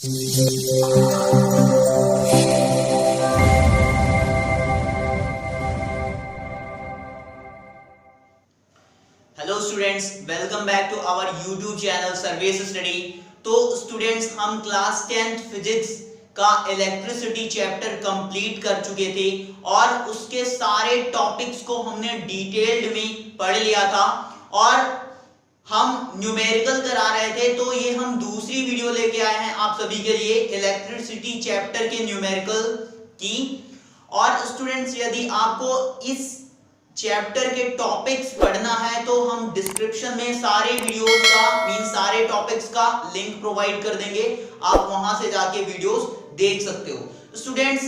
Hello students, welcome back to our YouTube channel Sarvesh study. तो students, हम class 10th physics का electricity chapter complete कर चुके थे और उसके सारे टॉपिक्स को हमने डिटेल्ड में पढ़ लिया था और हम न्यूमेरिकल करा रहे थे। तो ये हम दूसरी वीडियो लेके आए हैं आप सभी के लिए इलेक्ट्रिसिटी चैप्टर के न्यूमेरिकल की। और स्टूडेंट्स, यदि आपको इस चैप्टर के टॉपिक्स पढ़ना है तो हम डिस्क्रिप्शन में सारे वीडियोस का सारे टॉपिक्स का लिंक प्रोवाइड कर देंगे, आप वहां से जाके वीडियोस देख सकते हो। स्टूडेंट्स,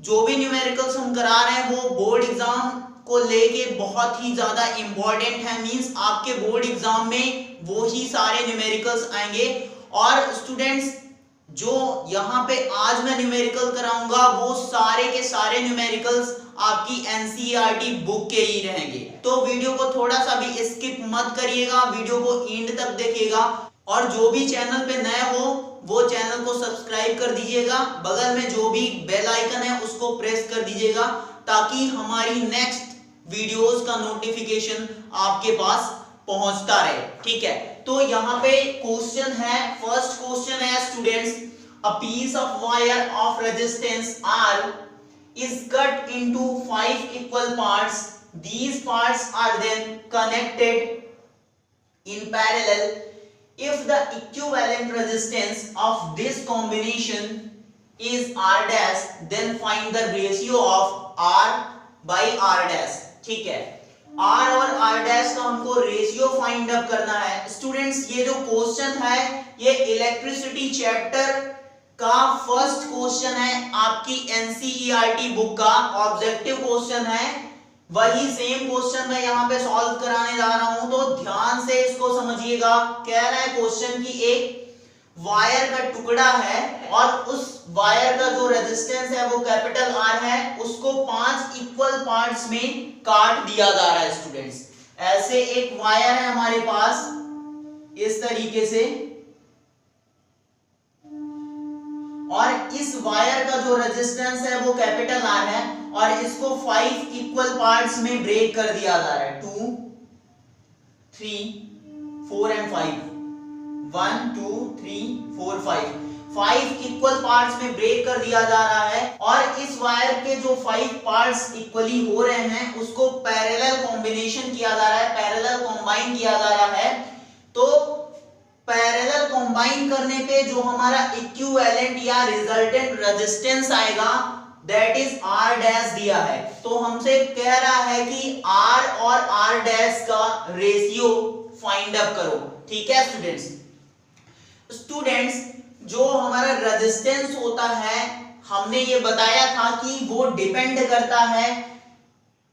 जो भी न्यूमेरिकल्स हम करा रहे हैं वो बोर्ड एग्जाम को लेके बहुत ही ज्यादा इंपॉर्टेंट है। मींस आपके बोर्ड एग्जाम में वो ही सारे न्यूमेरिकल्स आएंगे। और स्टूडेंट्स, जो यहाँ पे आज मैं न्यूमेरिकल कराऊंगा वो सारे के सारे न्यूमेरिकल्स आपकी एनसीईआरटी बुक के ही रहेंगे। तो वीडियो को थोड़ा सा भी स्किप मत करिएगा, वीडियो को एंड तक देखिएगा। और जो भी चैनल पे नए हो वो चैनल को सब्सक्राइब कर दीजिएगा, बगल में जो भी बेल आइकन है उसको प्रेस कर दीजिएगा ताकि हमारी नेक्स्ट वीडियोस का नोटिफिकेशन आपके पास पहुंचता रहे। ठीक है, तो यहाँ पे क्वेश्चन है, फर्स्ट क्वेश्चन है students, a piece of wire of resistance R is cut into 5 equal parts. These parts are then connected in parallel. If the equivalent resistance of this combination is R dash, then find the ratio of R by R dash. ठीक है, R और R dash का हमको ratio find up करना है। Students, ये जो question है ये इलेक्ट्रिसिटी चैप्टर का फर्स्ट क्वेश्चन है आपकी एनसीईआरटी बुक का, ऑब्जेक्टिव क्वेश्चन है। वही सेम क्वेश्चन मैं यहाँ पे सॉल्व कराने जा रहा हूं, तो ध्यान से इसको समझिएगा। कह रहा है क्वेश्चन की एक वायर का टुकड़ा है और उस वायर का जो रेजिस्टेंस है वो कैपिटल R है, उसको 5 इक्वल पार्ट्स में काट दिया जा रहा है। स्टूडेंट्स, ऐसे एक वायर है हमारे पास इस तरीके से, और इस वायर का जो रेजिस्टेंस है वो कैपिटल R है और इसको 5 इक्वल पार्ट्स में ब्रेक कर दिया जा रहा है। 2, 3, 4 एंड 5, 1, 2, 3, 4, 5 इक्वल पार्ट्स में ब्रेक कर दिया जा रहा है। और इस वायर के जो 5 पार्ट्स इक्वली हो रहे हैं उसको पैरेलल कॉम्बिनेशन किया जा रहा है, पैरेलल कॉम्बाइन किया जा रहा है। तो पैरेलल कंबाइन करने पे जो हमारा इक्विवेलेंट या रिजल्टेंट रेजिस्टेंस आएगा दैट इज R डैश दिया है। तो हमसे कह रहा है कि R और R डैश का रेशियो फाइंड अप करो। ठीक है स्टूडेंट्स, जो हमारा रेजिस्टेंस होता है हमने ये बताया था कि वो डिपेंड करता है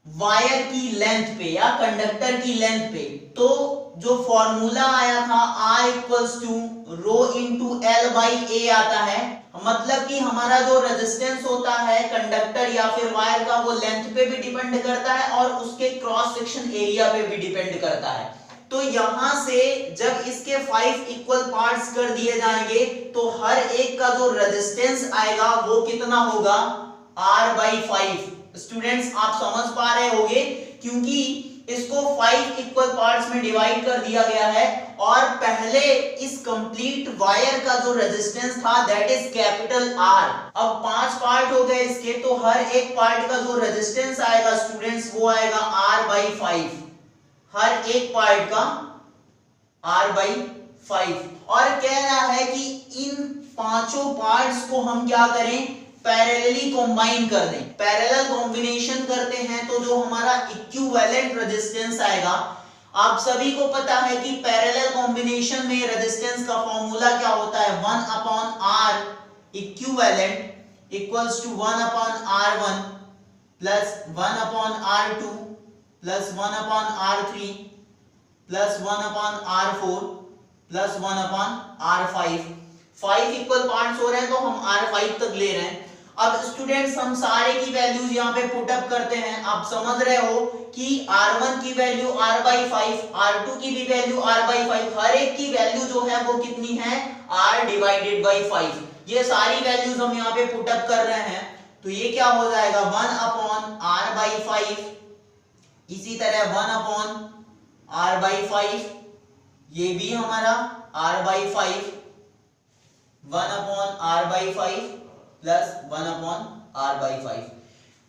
वायर की लेंथ पे या कंडक्टर की लेंथ पे। तो जो फॉर्मूला आया था R equals to rho into L by A आता है, मतलब कि हमारा जो रेजिस्टेंस होता है कंडक्टर या फिर वायर का वो लेंथ पे भी डिपेंड करता है और उसके क्रॉस सेक्शन एरिया पे भी डिपेंड करता है। तो यहां से जब इसके 5 इक्वल पार्ट्स कर दिए जाएंगे तो हर एक का जो रेजिस्टेंस आएगा वो कितना होगा, R बाई 5। स्टूडेंट्स, आप समझ पा रहे होंगे क्योंकि इसको 5 इक्वल पार्ट्स में डिवाइड कर दिया गया है और पहले इस कंप्लीट वायर का जो रेजिस्टेंस था दैट इज कैपिटल R। अब 5 पार्ट हो गए इसके, तो हर एक पार्ट का जो रेजिस्टेंस आएगा स्टूडेंट्स वो आएगा R बाई 5, हर एक पार्ट का R बाई 5। और कह रहा है कि इन पांचों पार्ट्स को हम क्या करें, पैरेलली कंबाइन कर दें। पैरेलल कॉम्बिनेशन करते हैं तो जो हमारा इक्विवेलेंट रेजिस्टेंस आएगा, आप सभी को पता है कि पैरेलल कॉम्बिनेशन में रेजिस्टेंस का फॉर्मूला क्या होता है, 1 upon R equivalent equals to 1 upon R1 plus 1 upon R2 plus 1 upon R3 plus 1 upon R4 plus 1 upon R5। 5 equal parts हो रहे हैं तो हम R5 तक ले रहे हैं। अब स्टूडेंट्स हम सारे की वैल्यूज यहाँ पे पुट अप करते हैं। आप समझ रहे हो कि R1 की वैल्यू R/5, R2 की भी वैल्यू R/5, हर एक की वैल्यू जो है वो कितनी है R/5। ये सारी वैल्यूज हम यहाँ पे पुट अप कर रहे हैं, तो ये क्या हो जाएगा 1/R/5, इसी तरह 1/R/5, ये भी हमारा R/5, 1/R/5 प्लस 1/R/5।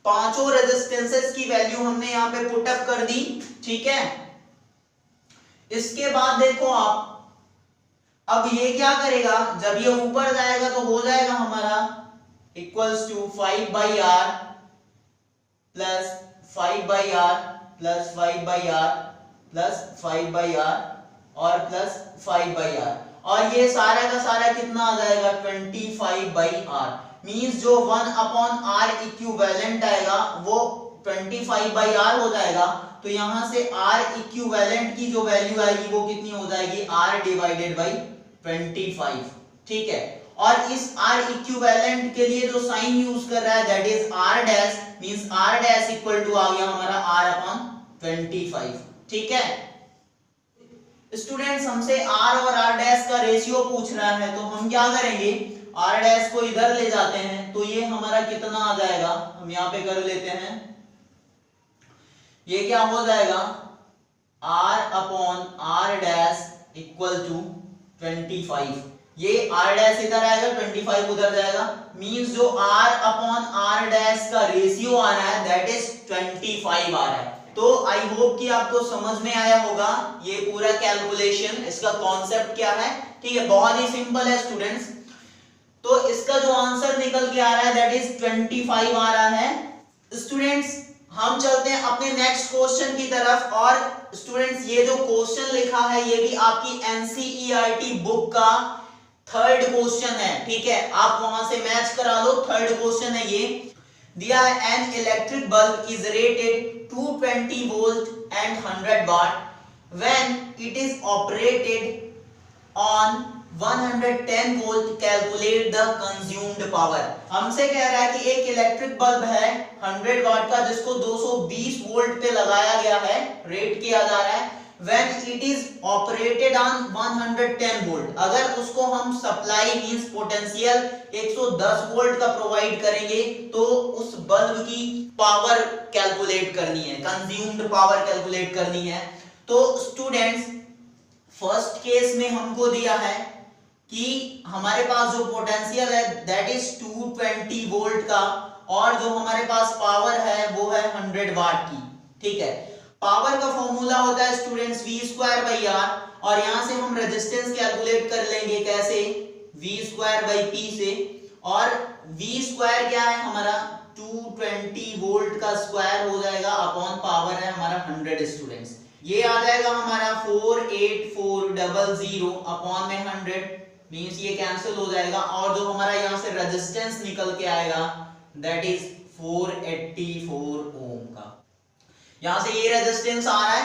पांचों रेजिस्टेंसेस की वैल्यू हमने यहां पे पुट अप कर दी, ठीक है। इसके बाद देखो आप, अब ये क्या करेगा, जब ये ऊपर जाएगा तो हो जाएगा हमारा equals to 5/R plus 5/R plus 5/R plus 5/R और प्लस 5/R, और ये सारा का सारा कितना आ जाएगा 25/R। मींस जो 1/R इक्विवेलेंट आएगा वो 25/R हो जाएगा। तो यहां से R इक्विवेलेंट की जो वैल्यू आएगी वो कितनी हो जाएगी R/25, ठीक है। और इस R इक्विवेलेंट के लिए जो साइन यूज कर रहा है that is R dash, means R dash equal to आ गया हमारा R/25, ठीक है। स्टूडेंट्स हमसे R और R डैश का रेशियो पूछ रहा है, तो हम क्या करेंगे, R डैश को इधर ले जाते हैं, तो ये हमारा कितना आ जाएगा, हम यहाँ पे कर लेते हैं, ये क्या हो जाएगा R/R डैश इक्वल टू 25। ये R डैश इधर आएगा, 25 उधर जाएगा, मींस जो R/R डैश का रेशियो आ रहा है दैट इज 25 आ रहा है। तो आई होप कि आपको समझ में आया होगा ये पूरा कैलकुलेशन, इसका कॉन्सेप्ट क्या है, ठीक है। बहुत ही सिंपल है स्टूडेंट्स। तो इसका जो आंसर निकल के आ रहा है दैट इज 25 आ रहा है। स्टूडेंट्स हम चलते हैं अपने नेक्स्ट क्वेश्चन की तरफ। और स्टूडेंट्स ये जो क्वेश्चन लिखा है ये भी आपकी एनसीईआरटी बुक का थर्ड क्वेश्चन है, ठीक है। आप वहां से मैच करा लो, थर्ड क्वेश्चन है ये। दिया है an electric bulb is rated 220 volt and 100 watt when it is operated on 110 volt, calculate the consumed power। हमसे कह रहा है कि एक इलेक्ट्रिक बल्ब है 100 वाट का जिसको 220 वोल्ट पे लगाया गया है, रेट किया जा रहा है, when it is operated on 110 volt। अगर उसको हम सप्लाई मींस पोटेंशियल 110 वोल्ट का प्रोवाइड करेंगे तो उस बल्ब की पावर कैलकुलेट करनी है, कंज्यूम्ड पावर कैलकुलेट करनी है। तो स्टूडेंट्स फर्स्ट केस में हमको दिया है कि हमारे पास जो पोटेंशियल है दैट इज 220 वोल्ट का, और जो हमारे पास पावर है वो है 100 वाट की, ठीक है। पावर का फॉर्मूला होता है स्टूडेंट्स V²/R, और यहां से हम रेजिस्टेंस कैलकुलेट कर लेंगे कैसे, V²/P से, और V² क्या है हमारा 220 वोल्ट का स्क्वायर हो जाएगा अपॉन पावर है हमारा 100 स्टूडेंट्स। ये आ जाएगा हमारा 48400 अपॉन में 100, मींस ये कैंसिल हो जाएगा, और जो हमारा यहां से रेजिस्टेंस निकल के आएगा दैट इज 484 ओम का। यहां से ये रेजिस्टेंस आ रहा है।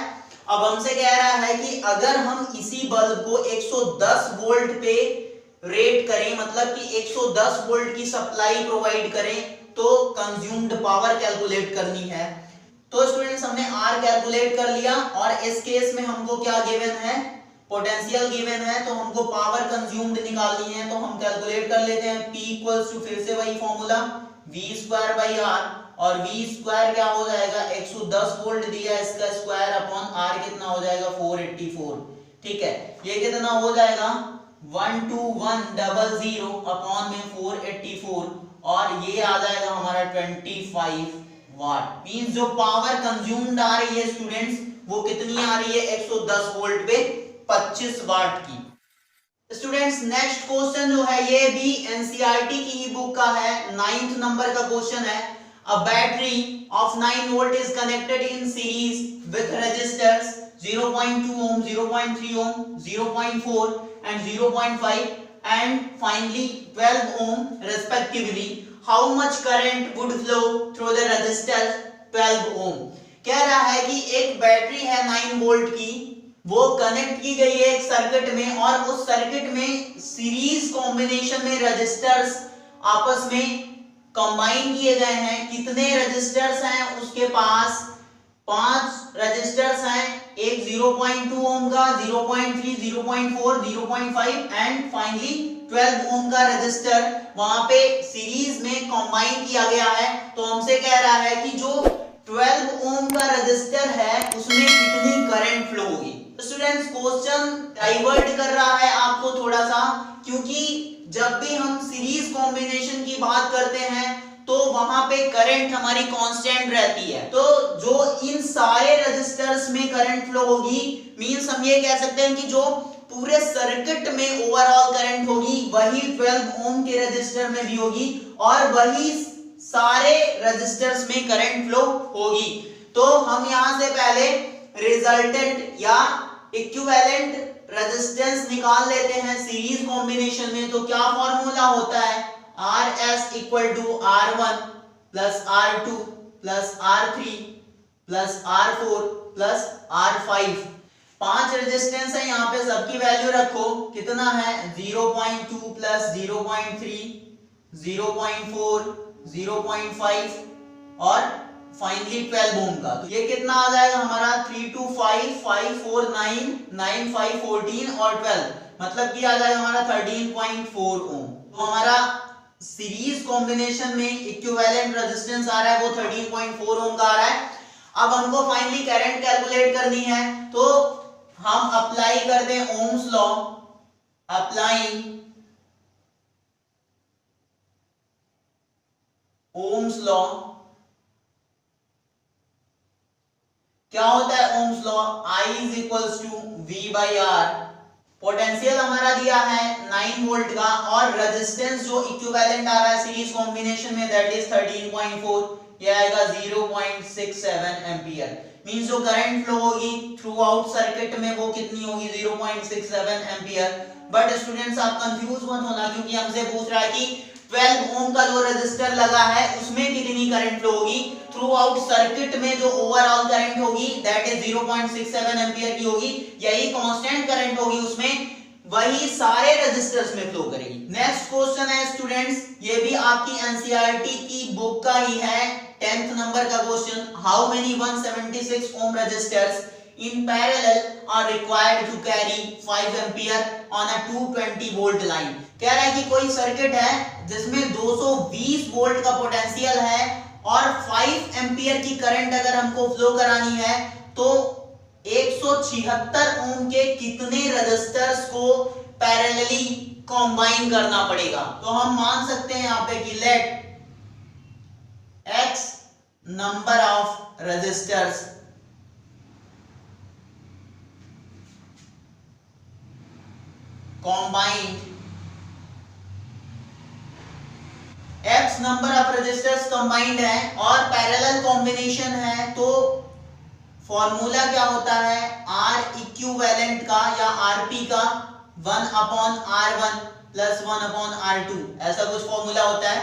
अब हमसे कह रहा है कि अगर हम इसी बल्ब को 110 वोल्ट पे रेट करें, मतलब कि 110 वोल्ट की सप्लाई प्रोवाइड करें, तो कंज्यूम्ड पावर कैलकुलेट करनी है। तो स्टूडेंट्स हमने R कैलकुलेट कर लिया, और इस केस में हमको क्या गिवन है, पोटेंशियल गिवन है, तो हमको पावर कंज्यूम्ड निकालनी है। तो हम कैलकुलेट कर लेते हैं, P इक्वल्स टू फिर से वही फॉर्मूला V²/R, और V² क्या हो जाएगा 110 वोल्ट दिया, इसका स्क्वायर अपॉन R कितना हो जाएगा 484, ठीक है। ये कितना हो जाएगा 12100 अपॉन में 484, और ये आ जाएगा हमारा 25 वाट। मींस जो पावर कंज्यूम्ड आ रही है स्टूडेंट्स वो कितनी आ रही है 110 वोल्ट पे 25 वाट की। स्टूडेंट्स नेक्स्ट क्वेश्चन जो है ये भी एनसीईआरटी की ही बुक का है, 9th नंबर का क्वेश्चन है। A battery of 9 volt is connected in series with resistors 0.2 ohm, 0.3 ohm, 0.4 and 0.5 and finally 12 ohm respectively. How much current would flow through the resistor 12 ohm? कह रहा है कि एक बैटरी है 9 वोल्ट की, वो कनेक्ट की गई है एक सर्किट में, और उस सर्किट में सीरीज कॉम्बिनेशन में रेजिस्टर्स आपस में कंबाइन किए गए हैं। कितने रजिस्टर्स हैं उसके पास? 5 रजिस्टर्स हैं, एक 0.2 ओम का, 0.3, 0.4, 0.5 एंड फाइनली 12 ओम का रजिस्टर वहां पे सीरीज में कंबाइन किया गया है। तो हमसे कह रहा है कि जो 12 ओम का रजिस्टर है उसमें कितनी करंट फ्लो होगी। स्टूडेंट्स क्वेश्चन डाइवर्ट कर रहा है आपको थोड़ा सा, क्योंकि जब भी हम सीरीज कॉम्बिनेशन की बात करते हैं तो वहां पे करंट हमारी कांस्टेंट रहती है। तो जो इन सारे रजिस्टर्स में करंट फ्लो होगी, मींस हम ये कह सकते हैं कि जो पूरे सर्किट में ओवरऑल करंट होगी वही 12 ओम के रजिस्टर में भी होगी और वही सारे रजिस्टर्स में करंट फ्लो होगी। तो हम यहां से पहले रिजल्टेंट या इक्विवेलेंट रेजिस्टेंस निकाल लेते हैं सीरीज कॉम्बिनेशन में। तो क्या फॉर्मूला होता है? Rs equal to R1 plus R2 plus R3 plus R4 plus R5। 5 resistance है, यहाँ पे सबकी वैल्यू रखो। कितना है? 0.2 प्लस 0.3, 0.4, 0.5 और फाइनली 12 ओम का। तो ये कितना आ जाएगा हमारा? 3 2 5 5 4 9 9 5 14 और 12, मतलब कि आ जाएगा हमारा 13.4 ओम। तो हमारा सीरीज कॉम्बिनेशन में इक्विवेलेंट रेजिस्टेंस आ रहा है वो 13.4 ओम का आ रहा है। अब हमको फाइनली करंट कैलकुलेट करनी है, तो हम अप्लाई कर दें ohm's law. Applying ohm's law. क्या होता है ohm's law? I is equals to V by R. Potential हमारा दिया है 9 वोल्ट का और रेजिस्टेंस जो इक्विवेलेंट आ रहा है सीरीज कॉम्बिनेशन में दैट इज 13.4, ये आएगा 0.67 एम्पियर। मींस जो करंट फ्लो होगी थ्रू आउट सर्किट में वो कितनी होगी? 0.67 एम्पियर। बट स्टूडेंट्स आप कंफ्यूज मत होना, क्योंकि हमसे पूछ रहा है कि 12 ओम का जो रेजिस्टर लगा है उसमें कितनी करंट फ्लो होगी। थ्रू आउट सर्किट में जो ओवरऑल करंट होगी दैट इज 0.67 एम्पियर की होगी। यही कांस्टेंट करंट होगी उसमें, वही सारे रेजिस्टर्स में फ्लो करेगी। नेक्स्ट क्वेश्चन है स्टूडेंट्स, ये भी आपकी एनसीईआरटी की बुक का ही है, 10th नंबर का question. How many 176 ohm resistors in parallel are required to carry 5 ampere on a 220 volt line। कह रहा है कि कोई सर्किट है जिसमें 220 वोल्ट का पोटेंशियल है और 5 एम्पियर की करंट अगर हमको फ्लो करानी है तो 176 ओम के कितने रेजिस्टर्स को पैरेलली कंबाइन करना पड़ेगा। तो हम मान सकते हैं यहाँ पे कि let x number of resistors combined, x number of resistors combined है और पैरेलल कॉम्बिनेशन है। तो फॉर्मूला क्या होता है? R इक्विवेलेंट का या RP का 1/R1 प्लस 1/R2, ऐसा कुछ फॉर्मूला होता है।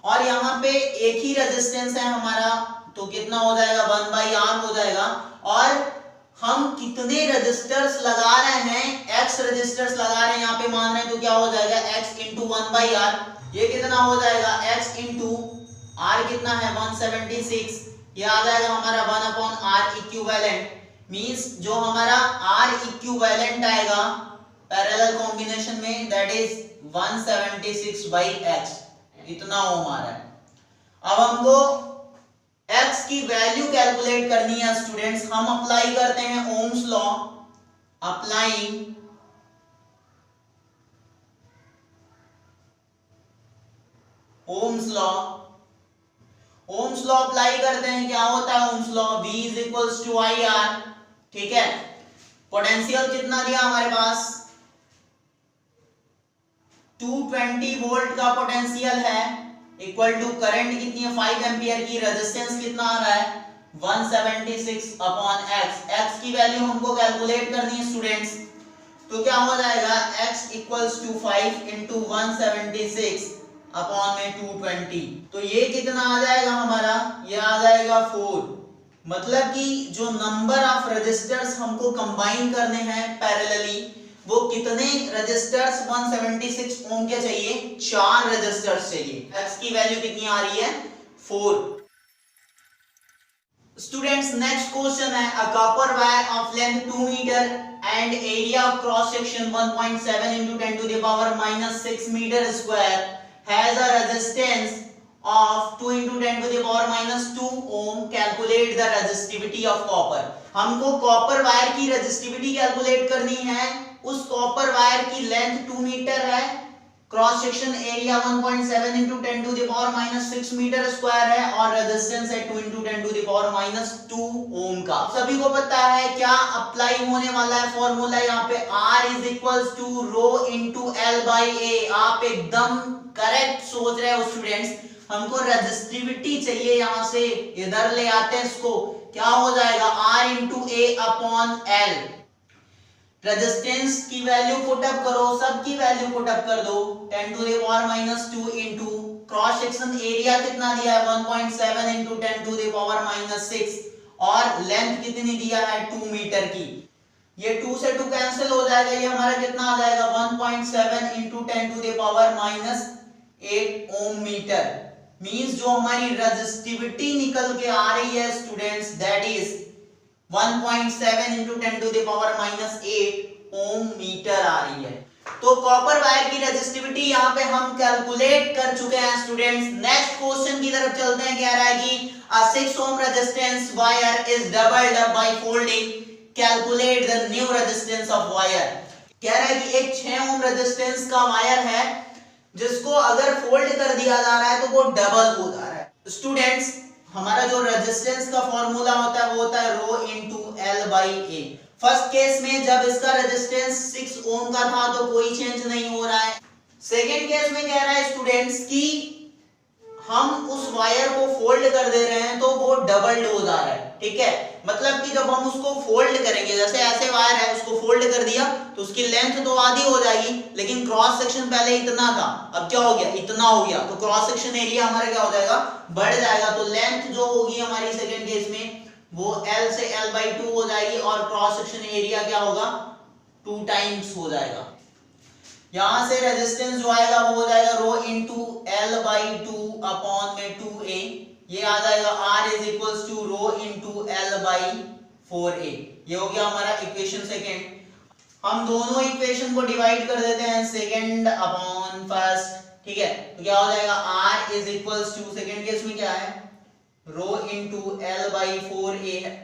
और यहाँ पे एक ही रेजिस्टेंस है हमारा, तो कितना हो जाएगा? 1/R हो जाएगा। और हम कितने रजिस्टर्स लगा रहे हैं? x रजिस्टर्स लगा रहे हैं, यहाँ पे मान रहे हैं, तो क्या हो जाएगा? x into 1/r। ये कितना हो जाएगा? x इंटू r कितना है? 176। ये आ जाएगा हमारा 1/r इक्विवेलेंट। मींस जो हमारा r इक्विवेलेंट आएगा पैरेलल कॉम्बिनेशन में दैट इज 176/x, इतना ओम आ रहा है। अब हमको x की वैल्यू कैलकुलेट करनी है स्टूडेंट्स। हम अप्लाई करते हैं ohm's law. Applying ohm's law. Ohm's law apply करते हैं, क्या होता है ohm's law? V is equals to IR। ठीक है, पोटेंशियल कितना दिया हमारे पास? 220 वोल्ट का पोटेंशियल है, इक्वल टू करंट कितनी है? 5 एम्पियर की। रेजिस्टेंस कितना आ रहा है? 176/x। x की वैल्यू हमको कैलकुलेट करनी है स्टूडेंट्स। तो क्या हो जाएगा? x equals to 5 into 176/220। तो ये कितना आ जाएगा हमारा? ये आ जाएगा 4। मतलब कि जो नंबर ऑफ रेजिस्टर्स हमको कंबाइन करने हैं पैरेलली वो कितने रजिस्टर्स 176 ओम के चाहिए? 4 रजिस्टर्स चाहिए। x की वैल्यू कितनी आ रही है? 4। स्टूडेंट्स नेक्स्ट क्वेश्चन है, a copper wire of length 2 metre and area of cross section 1.7 into 10 to the power -6 meter square has a resistance of 2 into 10 to the power -2 ohm. Calculate the resistivity of copper. हमको copper wire की resistivity calculate करनी है। उस copper wire की length 2 metre है, cross section area 1.7 into 10 to the power -6 metre square है और resistance है 2 into 10 to the power -2 ओम का। सभी को पता है क्या अप्लाई होने वाला है फॉर्मूला यहाँ पे, R is equals to rho into L by A। आप एकदम करेक्ट सोच रहे हो स्टूडेंट्स। हमको रेजिस्टिविटी चाहिए, यहां से इधर ले आते हैं इसको, क्या हो जाएगा? R into A upon L। Resistance की वैल्यू पुट अप करो, सबकी वैल्यू पुट अप कर दो, 10 to the power -2 into cross section area कितना दिया है? 1.7 into 10 to the power -6 और लेंथ कितनी दिया है? 2 मीटर की। ये 2 से 2 कैंसिल हो जाएगा, ये हमारा कितना आ जाएगा? 1.7 into 10 to the power -8 ohm metre. Means जो हमारी रेजिस्टिविटी निकल के आ रही है students, that is 1.7 into 10 to the power -8 ohm metre आ रही है। तो कॉपर वायर की रेजिस्टिविटी यहाँ पे हम कैलकुलेट कर चुके हैं स्टूडेंट्स। नेक्स्ट क्वेश्चन की तरफ चलते हैं। कह रहा है कि a 6 ohm resistance wire is doubled up by folding, calculate the new resistance of wire। कह रहा है कि एक 6 ohm रेजिस्टेंस का वायर है जिसको अगर फोल्ड कर दिया जा रहा है तो वो डबल हो जा रहा है। स्टूडेंट्स हमारा जो रेजिस्टेंस का फॉर्मूला होता है वो होता है rho into L by A. First case में जब इसका रेजिस्टेंस 6 ओम का था तो कोई चेंज नहीं हो रहा है। सेकेंड केस में कह रहा है स्टूडेंट्स कि हम उस वायर को फोल्ड कर दे रहे हैं तो वो डबल्ड हो जा रहा है। ठीक है, मतलब कि जब हम उसको फोल्ड करेंगे, जैसे ऐसे वायर है उसको फोल्ड कर दिया तो उसकी लेंथ तो आधी हो जाएगी, लेकिन क्रॉस सेक्शन पहले इतना था, अब क्या हो गया? इतना हो गया। तो क्रॉस सेक्शन एरिया हमारा क्या हो जाएगा? बढ़ जाएगा। तो लेंथ जो होगी हमारी सेकेंड केस में वो L से L/2 हो जाएगी और क्रॉस सेक्शन एरिया क्या होगा? 2 टाइम्स हो जाएगा। यहां से रेजिस्टेंस जो आएगा वो हो जाएगा रो इनटू L/2 अपॉन में 2a। ये आ जाएगा R is equals to rho into L/4a। ये हो गया हमारा इक्वेशन सेकेंड। हम दोनों इक्वेशन को डिवाइड कर देते हैं, सेकेंड अपॉन फर्स्ट। ठीक है, तो क्या हो जाएगा? R is equals to, second case में क्या है? रो इनटू L/4a है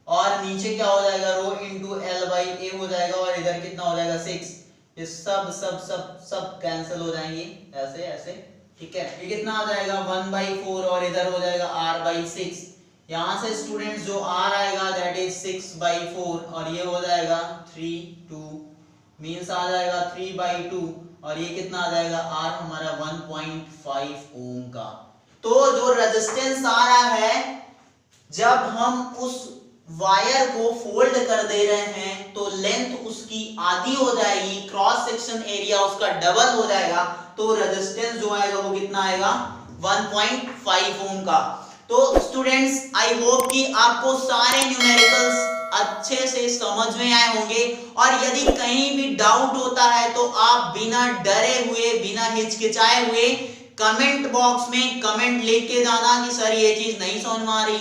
और नीचे क्या हो जाएगा? रो इनटू L/a हो जाएगा और इधर कितना हो जाएगा? 6। ये सब सब सब सब कैंसिल हो जाएंगे ऐसे ऐसे। ठीक है, ये कितना आ जाएगा? 1/4 और इधर हो जाएगा R/6। यहां से स्टूडेंट्स जो R आएगा दैट इज 6/4 और ये हो जाएगा 3/2 मींस आ जाएगा 3/2 और ये कितना आ जाएगा? R हमारा 1.5 ओम का। तो जो रेजिस्टेंस आ रहा है जब हम उस वायर को फोल्ड कर दे रहे हैं तो लेंथ उसकी आधी हो जाएगी, क्रॉस सेक्शन एरिया उसका डबल हो जाएगा, तो रेजिस्टेंस जो आएगा वो कितना आएगा? 1.5 ओम का। तो स्टूडेंट्स आई होप कि आपको सारे न्यूमेरिकल्स अच्छे से समझ में आए होंगे और यदि कहीं भी डाउट होता है तो आप बिना डरे हुए, बिना हिचकिचाए हुए कमेंट बॉक्स में कमेंट लिख के जाना कि सर ये चीज नहीं समझ में आ रही है।